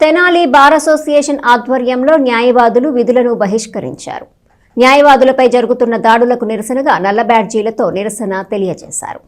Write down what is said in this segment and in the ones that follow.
Tenali bar association ఆధ్వర్యంలో న్యాయవాదులు విధులను బహిష్కరించారు. న్యాయవాదులపై జరుగుతున్న దాడులకు నిరసనగా నల్ల బ్యాడ్జీలతో నిరసన తెలియజేశారు.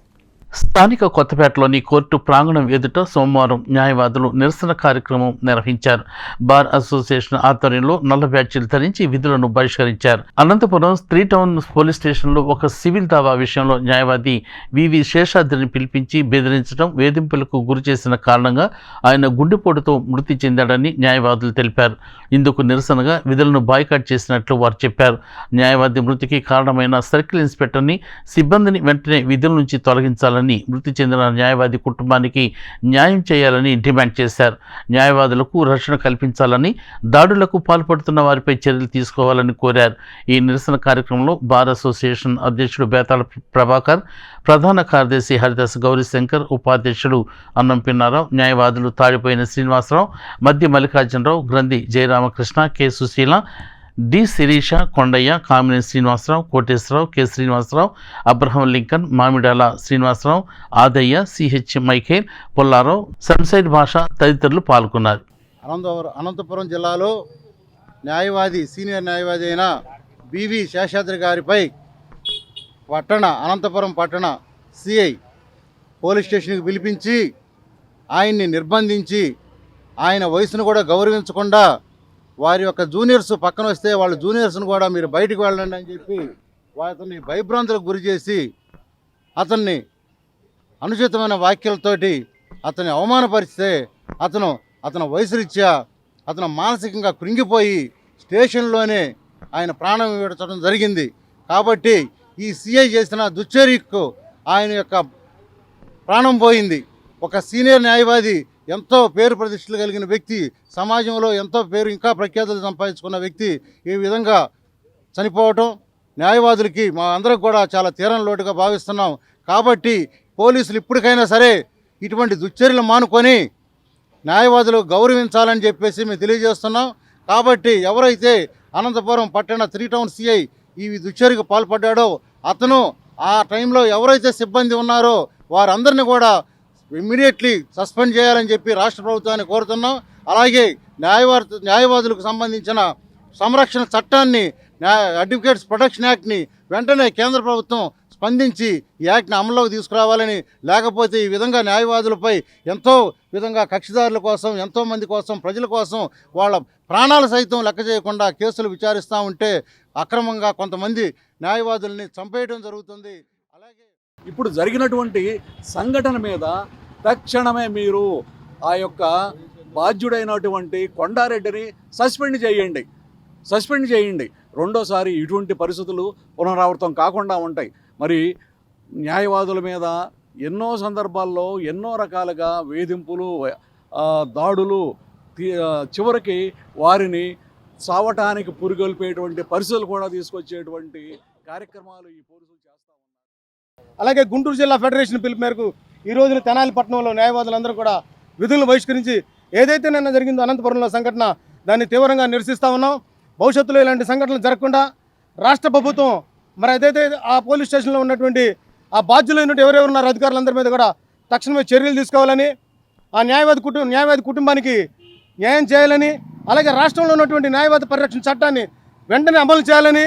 స్థానిక కొత్తపేటలోని కోర్టు ప్రాంగణం ఎదుట సోమవారం న్యాయవాదులు నిరసన కార్యక్రమం నిర్వహించారు. బార్ అసోసియేషన్ ఆధ్వర్యంలో నల్ల బ్యాడ్జీలు ధరించి విధులను బహిష్కరించారు. అనంతపురం 3 టౌన్ పోలీస్ స్టేషన్లో ఒక సివిల్ దావా విషయంలో న్యాయవాది వివి శేషాద్రిని పిలిపించి బెదిరించడం, వేధింపులకు గురి చేసిన కారణంగా ఆయన గుండెపోటుతో మృతి చెందాడని న్యాయవాదులు తెలిపారు. ఇందుకు నిరసనగా విధులను బాయ్కాట్ చేసినట్లు వారు చెప్పారు. న్యాయవాది మృతికి కారణమైన సర్కిల్ ఇన్స్పెక్టర్ని, సిబ్బందిని వెంటనే విధుల నుంచి తొలగించాలని, మృతి చెందిన న్యాయవాది కుటుంబానికి న్యాయం చేయాలని డిమాండ్ చేశారు. న్యాయవాదులకు రక్షణ కల్పించాలని, దాడులకు పాల్పడుతున్న వారిపై చర్యలు తీసుకోవాలని కోరారు. ఈ నిరసన కార్యక్రమంలో బార్ అసోసియేషన్ అధ్యక్షుడు బేతాళ ప్రభాకర్, ప్రధాన కార్యదర్శి హరిదాస్ గౌరీశంకర్, ఉపాధ్యక్షుడు అన్నం పిన్నారావు, న్యాయవాదులు తాడిపోయిన శ్రీనివాసరావు, మధ్య Mallikarjunarao, Granthi Jayaramakrishna, K Sushila, D Sirisha, Kondaiah, Kamineni Srinivasarao, Koteswararao, K Srinivasarao, Abraham Lincoln, Mamidala Srinivasarao, Adaiah, CH Michael, Pullarao, సంసైడ్ భాష తదితరులు పాల్గొన్నారు. అనంతపురం జిల్లాలో సీనియర్ న్యాయవాది అయిన బివి శేషాద్రి గారిపై అనంతపురం పట్టణ సిఐ పోలీస్ స్టేషన్కి పిలిపించి ఆయన్ని నిర్బంధించి, ఆయన వయసును కూడా గౌరవించకుండా వారి యొక్క జూనియర్స్ పక్కన వస్తే వాళ్ళ జూనియర్స్ను కూడా మీరు బయటకు వెళ్ళండి అని చెప్పి అతన్ని భయభ్రాంతులకు గురి చేసి అతన్ని అనుచితమైన వాక్యాలతోటి అతన్ని అవమానపరిస్తే అతను వయసురీత్యా అతను మానసికంగా కృంగిపోయి స్టేషన్లోనే ఆయన ప్రాణం విడచడం జరిగింది. కాబట్టి ఈ సిఐ చేసిన దుశ్చర్యకు ఆయన యొక్క ప్రాణం పోయింది. ఒక సీనియర్ న్యాయవాది, ఎంతో పేరు ప్రతిష్టలు కలిగిన వ్యక్తి, సమాజంలో ఎంతో పేరు ఇంకా ప్రఖ్యాతులు సంపాదించుకున్న వ్యక్తి ఈ విధంగా చనిపోవటం న్యాయవాదులకి మా అందరికి కూడా చాలా తీరని లోటుగా భావిస్తున్నాం. కాబట్టి పోలీసులు ఇప్పటికైనా సరే ఇటువంటి దుశ్చర్యలు మానుకొని న్యాయవాదులు గౌరవించాలని చెప్పేసి మేము తెలియజేస్తున్నాం. కాబట్టి ఎవరైతే అనంతపురం పట్టణ 3 టౌన్ సిఐ ఈ దుశ్చర్యకు పాల్పడ్డాడో అతను ఆ టైంలో ఎవరైతే సిబ్బంది ఉన్నారో వారందరినీ కూడా ఇమ్మీడియట్లీ సస్పెండ్ చేయాలని చెప్పి రాష్ట్ర ప్రభుత్వాన్ని కోరుతున్నాం. అలాగే న్యాయవాదులకు సంబంధించిన సంరక్షణ చట్టాన్ని, అడ్వకేట్స్ ప్రొటెక్షన్ యాక్ట్ని వెంటనే కేంద్ర ప్రభుత్వం స్పందించి ఈ యాక్ట్ని అమల్లోకి తీసుకురావాలని, లేకపోతే ఈ విధంగా న్యాయవాదులపై ఎంతో విధంగా కక్షిదారుల కోసం, ఎంతోమంది కోసం, ప్రజల కోసం వాళ్ళ ప్రాణాలు సైతం లెక్క చేయకుండా కేసులు విచారిస్తూ ఉంటే అక్రమంగా కొంతమంది న్యాయవాదుల్ని చంపేయడం జరుగుతుంది. అలాగే ఇప్పుడు జరిగినటువంటి సంఘటన మీద తక్షణమే మీరు ఆ యొక్క బాధ్యుడైనటువంటి కొండారెడ్డిని సస్పెండ్ చేయండి. రెండోసారి ఇటువంటి పరిస్థితులు పునరావృతం కాకుండా ఉంటాయి. మరి న్యాయవాదుల మీద ఎన్నో సందర్భాల్లో ఎన్నో రకాలుగా వేధింపులు, దాడులు, చివరికి వారిని చావటానికి పురిగొల్పేటువంటి పరిస్థితులు కూడా తీసుకొచ్చేటువంటి కార్యక్రమాలు ఈ పోలీసులు చేస్తూ ఉన్నారు. అలాగే గుంటూరు జిల్లా ఫెడరేషన్ పిలుపు మేరకు ఈ రోజున తెనాలి పట్టణంలో న్యాయవాదులందరూ కూడా విధులను బహిష్కరించి ఏదైతే నిన్న జరిగిందో అనంతపురంలో సంఘటన, దాన్ని తీవ్రంగా నిరసిస్తూ ఉన్నాం. భవిష్యత్తులో ఇలాంటి సంఘటనలు జరగకుండా రాష్ట్ర ప్రభుత్వం మరి ఏదైతే ఆ పోలీస్ స్టేషన్లో ఉన్నటువంటి ఆ బాధ్యులైనటువంటి ఎవరెవరు ఉన్నారో అధికారులందరి మీద కూడా తక్షణమే చర్యలు తీసుకోవాలని, ఆ న్యాయవాది కుటుంబానికి న్యాయం చేయాలని, అలాగే రాష్ట్రంలో ఉన్నటువంటి న్యాయవాద పరిరక్షణ చట్టాన్ని వెంటనే అమలు చేయాలని,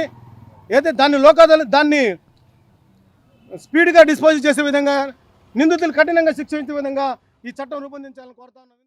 దాన్ని స్పీడ్గా డిస్పోజ్ చేసే విధంగా, నిందితులు కఠినంగా శిక్షించే విధంగా ఈ చట్టం రూపొందించాలని కోరుతా ఉన్నాను.